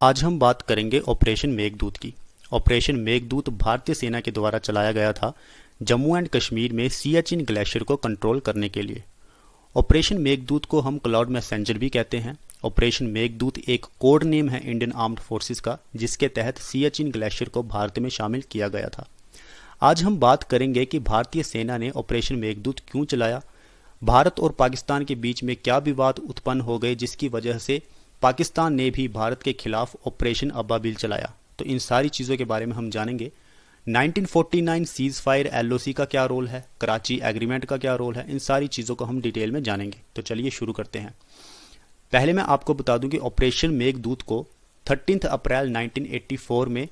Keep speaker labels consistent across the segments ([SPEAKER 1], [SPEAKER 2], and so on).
[SPEAKER 1] आज हम बात करेंगे ऑपरेशन मेघदूत की। ऑपरेशन मेघदूत भारतीय सेना के द्वारा चलाया गया था जम्मू एंड कश्मीर में सियाचिन ग्लेशियर को कंट्रोल करने के लिए। ऑपरेशन मेघदूत को हम क्लाउड मैसेंजर भी कहते हैं। ऑपरेशन मेघदूत एक कोड नेम है इंडियन आर्म्ड फोर्सेस का, जिसके तहत सियाचिन ग्लेशियर को भारत में शामिल किया गया था। आज हम बात करेंगे कि भारतीय सेना ने ऑपरेशन मेघदूत क्यों चलाया, भारत और पाकिस्तान के बीच में क्या विवाद उत्पन्न हो गए जिसकी वजह से पाकिस्तान ने भी भारत के खिलाफ ऑपरेशन अब्बाबिल चलाया। तो इन सारी चीज़ों के बारे में हम जानेंगे। 1949 सीज फायर एलओसी का क्या रोल है, कराची एग्रीमेंट का क्या रोल है, इन सारी चीज़ों को हम डिटेल में जानेंगे। तो चलिए शुरू करते हैं। पहले मैं आपको बता दूं कि ऑपरेशन मेघदूत को 13 अप्रैल 1984 में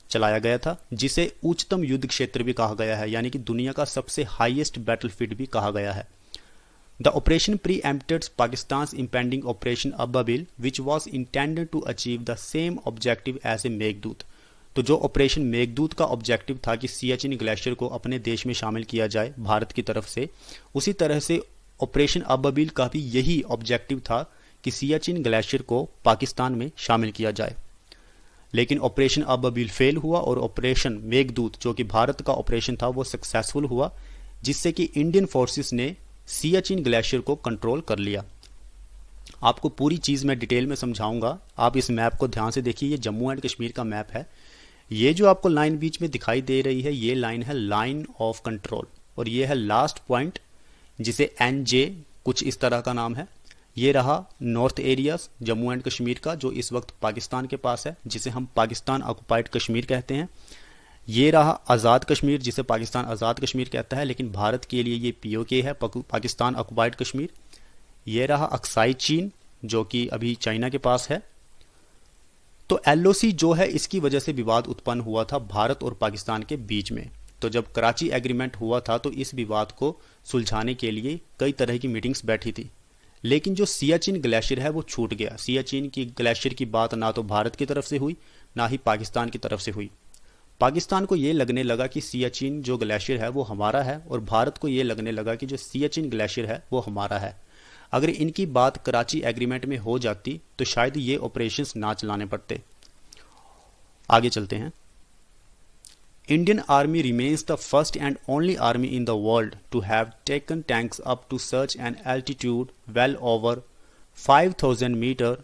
[SPEAKER 1] चलाया गया था, जिसे उच्चतम युद्ध क्षेत्र भी कहा गया है, यानी कि दुनिया का सबसे हाईएस्ट बैटलफील्ड भी कहा गया है। The operation preempted Pakistan's impending Operation Ababil, which was intended to achieve the same objective as a Meghdoot. तो जो ऑपरेशन मेघदूत का ऑब्जेक्टिव था कि सियाचिन ग्लेशियर को अपने देश में शामिल किया जाए भारत की तरफ से, उसी तरह से ऑपरेशन अबाबिल का भी यही ऑब्जेक्टिव था कि सियाचिन ग्लेशियर को पाकिस्तान में शामिल किया जाए। लेकिन ऑपरेशन अबाबिल फेल हुआ और ऑपरेशन मेघदूत, जो कि भारत का ऑपरेशन था, वो सक्सेसफुल हुआ, जिससे कि इंडियन फोर्सेस ने सियाचिन ग्लेशियर को कंट्रोल कर लिया। आपको पूरी चीज़ मैं डिटेल में समझाऊंगा। आप इस मैप को ध्यान से देखिए, ये जम्मू एंड कश्मीर का मैप है। ये जो आपको लाइन बीच में दिखाई दे रही है, ये लाइन है लाइन ऑफ कंट्रोल, और ये है लास्ट पॉइंट जिसे NJ कुछ इस तरह का नाम है। ये रहा north areas Jammu and Kashmir का, जो इस वक्त पाकिस्तान के पास है, जिसे हम पाकिस्तान ऑक्युपाइड कश्मीर कहते हैं। ये रहा आज़ाद कश्मीर, जिसे पाकिस्तान आज़ाद कश्मीर कहता है, लेकिन भारत के लिए ये POK है, पाकिस्तान ऑक्युपाइड कश्मीर। ये रहा अक्साई चीन, जो कि अभी चाइना के पास है। तो LOC जो है, इसकी वजह से विवाद उत्पन्न हुआ था भारत और पाकिस्तान के बीच में। तो जब कराची एग्रीमेंट हुआ था तो इस विवाद को सुलझाने के लिए कई तरह की मीटिंग्स बैठी थी, लेकिन जो सियाचिन ग्लेशियर है वो छूट गया। सियाचिन की ग्लेशियर की बात ना तो भारत की तरफ से हुई, ना ही पाकिस्तान की तरफ से हुई। पाकिस्तान को ये लगने लगा कि सियाचिन जो ग्लेशियर है वो हमारा है, और भारत को ये लगने लगा कि जो सियाचिन ग्लेशियर है वो हमारा है। अगर इनकी बात कराची एग्रीमेंट में हो जाती तो शायद ये ऑपरेशंस ना चलाने पड़ते। आगे चलते हैं। Indian army remains the first and only army in the world to have taken tanks up to such an altitude well over 5000 metre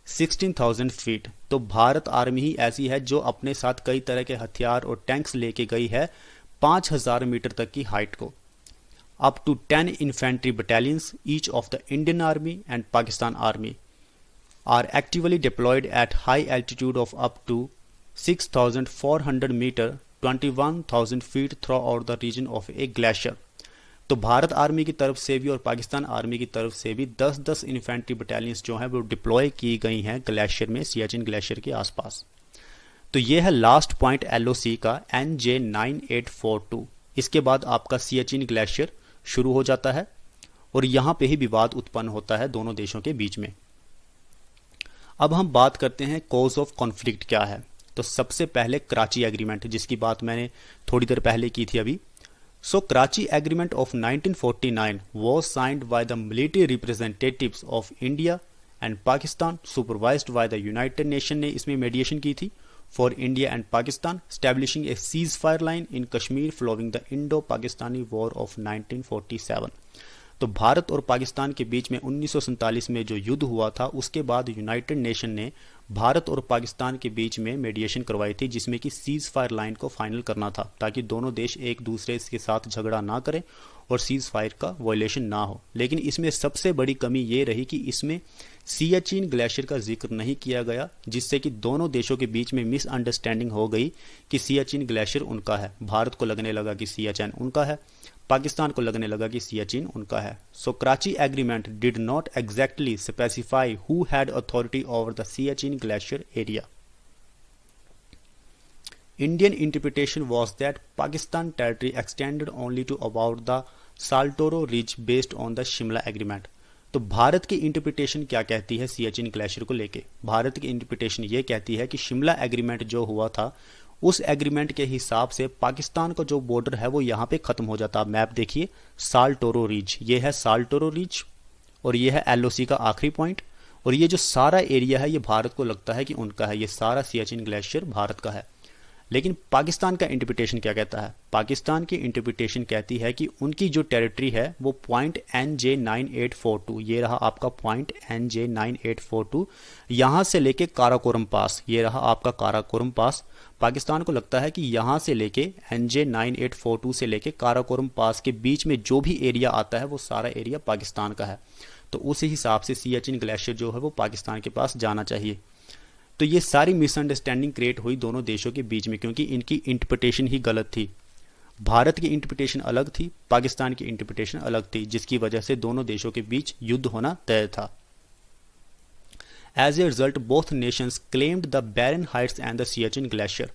[SPEAKER 1] 16,000 feet. तो भारत आर्मी ही ऐसी है जो अपने साथ कई तरह के हथियार और टैंक्स लेके गई है 5000 मीटर तक की हाइट को। Up to 10 infantry battalions each of the Indian army and Pakistan army are actively deployed at high altitude of up to 6,400 metre 21,000 feet throughout the region of a glacier. तो Bharat army की तरफ से भी और Pakistan army की तरफ से भी 10-10 इन्फेंट्री बटालियंस जो हैं वो डिप्लॉय की गई हैं ग्लेशियर में, सियाचिन ग्लेशियर के आसपास। तो ये है लास्ट पॉइंट LOC का NJ 9842। इसके बाद आपका सियाचिन ग्लेशियर शुरू हो जाता है और यहाँ पे ही विवाद उत्पन्न होता है दोनों देशों के बीच में। अब हम बात करते हैं कॉज ऑफ कॉन्फ्लिक्ट क्या है। तो सबसे पहले कराची एग्रीमेंट, जिसकी बात मैंने थोड़ी देर पहले की थी अभी। So Karachi Agreement of 1949 was signed by the military representatives of India and Pakistan, supervised by the United Nations ने इसमें mediation की थी for India and Pakistan, establishing a ceasefire line in Kashmir following the Indo-Pakistani War of 1947। तो भारत और पाकिस्तान के बीच में 1947 में जो युद्ध हुआ था, उसके बाद यूनाइटेड नेशन ने भारत और पाकिस्तान के बीच में मेडिएशन करवाई थी, जिसमें कि सीज फायर लाइन को फाइनल करना था, ताकि दोनों देश एक दूसरे के साथ झगड़ा ना करें और सीज फायर का वायलेशन ना हो। लेकिन इसमें सबसे बड़ी कमी ये रही कि इसमें सियाचिन ग्लेशियर का जिक्र नहीं किया गया, जिससे कि दोनों देशों के बीच में मिसअंडरस्टैंडिंग हो गई कि सियाचिन ग्लेशियर उनका है। भारत को लगने लगा कि सियाचिन उनका है, पाकिस्तान को लगने लगा कि सियाचिन उनका है। So Karachi agreement did not exactly specify who had authority over the Siachen glacier area. Indian interpretation was that Pakistan territory extended only to about the Saltoro Ridge based on the Shimla Agreement। तो भारत की interpretation क्या कहती है Siachen glacier को लेके? भारत की interpretation ये कहती है कि शिमला एग्रीमेंट जो हुआ था, उस एग्रीमेंट के हिसाब से पाकिस्तान का जो बॉर्डर है वो यहाँ पे खत्म हो जाता। मैप देखिए, साल्टोरो रिज, ये है साल्टोरो रिज और ये है LOC का आखिरी पॉइंट, और ये जो सारा एरिया है ये भारत को लगता है कि उनका है, ये सारा सियाचिन ग्लेशियर भारत का है। लेकिन पाकिस्तान का इंटरप्रिटेशन क्या कहता है? पाकिस्तान की इंटरप्रिटेशन कहती है कि उनकी जो टेरिटरी है वो पॉइंट NJ9842, ये रहा आपका पॉइंट NJ9842, यहाँ से लेके काराकोरम पास, ये रहा आपका काराकोरम पास। पाकिस्तान को लगता है कि यहाँ से लेके NJ9842 से लेके काराकोरम पास के बीच में जो भी एरिया आता है वो सारा एरिया पाकिस्तान का है। तो उस हिसाब से सियाचिन ग्लेशियर जो है वो पाकिस्तान के पास जाना चाहिए। तो ये सारी मिसअंडरस्टैंडिंग क्रिएट हुई दोनों देशों के बीच में, क्योंकि इनकी इंटरप्रिटेशन ही गलत थी। भारत की इंटरप्रिटेशन अलग थी, पाकिस्तान की इंटरप्रिटेशन अलग थी, जिसकी वजह से दोनों देशों के बीच युद्ध होना तय था। As a result both nations claimed the barren heights and the Siachen glacier.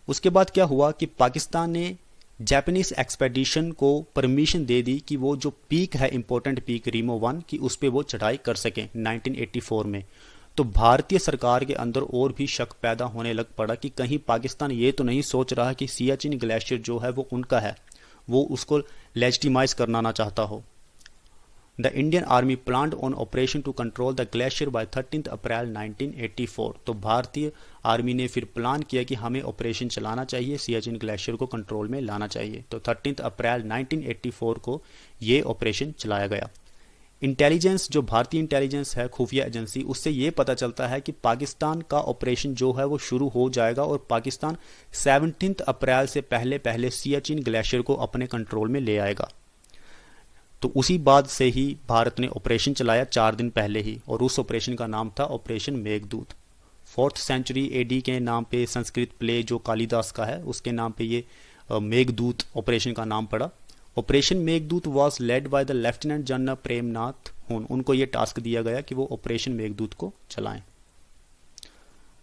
[SPEAKER 1] उसके बाद क्या हुआ कि पाकिस्तान ने जापानीज एक्सपेडिशन को परमिशन दे दी कि वो जो पीक है, इंपॉर्टेंट पीक रीमो 1 की, उस पर वो चढ़ाई कर सकें 1984 में। तो भारतीय सरकार के अंदर और भी शक पैदा होने लग पड़ा कि कहीं पाकिस्तान ये तो नहीं सोच रहा कि सियाचिन ग्लेशियर जो है वो उनका है, वो उसको लेजिटिमाइज करना ना चाहता हो। The Indian army planned on operation to control the glacier by 13 April 1984। तो भारतीय आर्मी ने फिर प्लान किया कि हमें ऑपरेशन चलाना चाहिए, सियाचिन ग्लेशियर को कंट्रोल में लाना चाहिए। तो 13 अप्रैल 1984 को ये ऑपरेशन चलाया गया। इंटेलिजेंस, जो भारतीय इंटेलिजेंस है, खुफिया एजेंसी, उससे ये पता चलता है कि पाकिस्तान का ऑपरेशन जो है वो शुरू हो जाएगा और पाकिस्तान 17 अप्रैल से पहले पहले सियाचिन ग्लेशियर को अपने कंट्रोल में ले आएगा। तो उसी बाद से ही भारत ने ऑपरेशन चलाया 4 दिन पहले ही, और उस ऑपरेशन का नाम था operation Meghdoot. 4th century AD के नाम पे संस्कृत प्ले जो कालिदास का है उसके नाम पे ये मेघदूत ऑपरेशन का नाम पड़ा। Operation Meghdoot was led by the lieutenant general Premnath हुन। उनको ये टास्क दिया गया कि वो ऑपरेशन मेघदूत को चलाएं।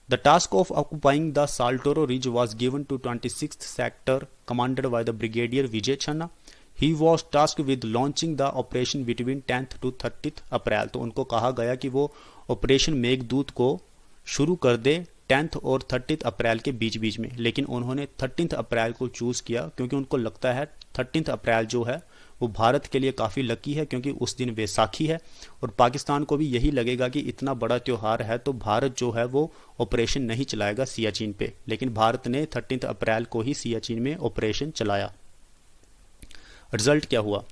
[SPEAKER 1] The task of occupying the Saltoro ridge was given to 26th sector commanded by the brigadier Vijay Channa. He was task with launching the operation between 10th to 30th April. तो उनको कहा गया कि वो ऑपरेशन मेघदूत को शुरू कर दे 10th और 30th अप्रैल के बीच बीच में, लेकिन उन्होंने 13th अप्रैल को चूज़ किया क्योंकि उनको लगता है 13th अप्रैल जो है वो भारत के लिए काफ़ी लकी है, क्योंकि उस दिन वैसाखी है और पाकिस्तान को भी यही लगेगा कि इतना बड़ा त्यौहार है तो भारत जो है वो ऑपरेशन नहीं चलाएगा सियाचिन पे। लेकिन भारत ने 13th अप्रैल को ही सियाचिन में ऑपरेशन चलाया। रिजल्ट क्या हुआ?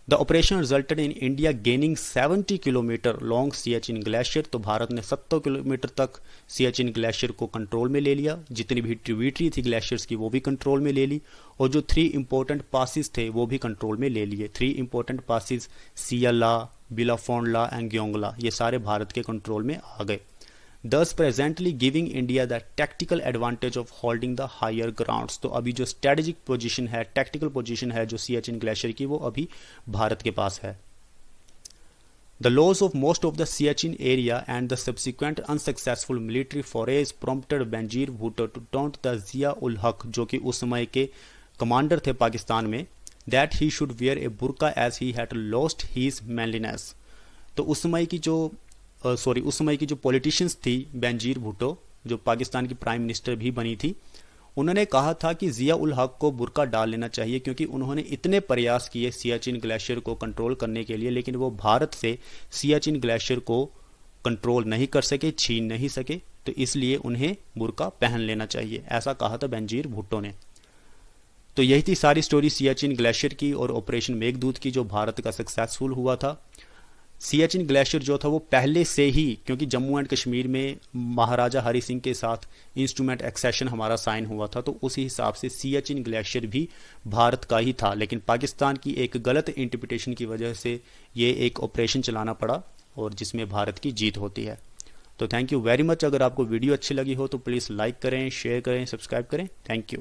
[SPEAKER 1] The operation resulted in India gaining 70 kilometre long Siachen glacier. तो भारत ने 70 किलोमीटर तक सियाचिन ग्लेशियर को कंट्रोल में ले लिया। जितनी भी ट्रिब्यूटरी थी ग्लेशियर्स की वो भी कंट्रोल में ले ली, और जो 3 इंपॉर्टेंट पासिस थे वो भी कंट्रोल में ले लिए। 3 इंपॉर्टेंट पासिस सियाला, बिलाफोंडला एंड ग्योंगला, ये सारे भारत के कंट्रोल में आ गए। Thus presently giving India the tactical advantage of holding the higher grounds। तो अभी जो strategic position है, tactical position है जो सियाचिन ग्लेशियर की, वो अभी भारत के पास है। The loss of most of the Siachen area and the subsequent unsuccessful military forays prompted Benazir Bhutto to taunt the Zia-ul-Haq, जो कि उस समय के कमांडर थे पाकिस्तान में, that he should wear a burqa as he had lost his manliness। तो उस समय की जो पॉलिटिशियंस थी बेनजीर भुट्टो, जो पाकिस्तान की प्राइम मिनिस्टर भी बनी थी, उन्होंने कहा था कि जिया उल हक को बुर्का डाल लेना चाहिए, क्योंकि उन्होंने इतने प्रयास किए सियाचिन ग्लेशियर को कंट्रोल करने के लिए, लेकिन वो भारत से सियाचिन ग्लेशियर को कंट्रोल नहीं कर सके, छीन नहीं सके, तो इसलिए उन्हें बुर्का पहन लेना चाहिए, ऐसा कहा था बेनजीर भुट्टो ने। तो यही थी सारी स्टोरी सियाचिन ग्लेशियर की और ऑपरेशन मेघदूत की, जो भारत का सक्सेसफुल हुआ था। सियाचिन ग्लेशियर जो था वो पहले से ही, क्योंकि जम्मू एंड कश्मीर में महाराजा हरि सिंह के साथ इंस्ट्रूमेंट एक्सेशन हमारा साइन हुआ था, तो उसी हिसाब से सियाचिन ग्लेशियर भी भारत का ही था, लेकिन पाकिस्तान की एक गलत इंटरप्रिटेशन की वजह से ये एक ऑपरेशन चलाना पड़ा और जिसमें भारत की जीत होती है। तो थैंक यू वेरी मच। अगर आपको वीडियो अच्छी लगी हो तो प्लीज़ लाइक करें, शेयर करें, सब्सक्राइब करें। Thank you.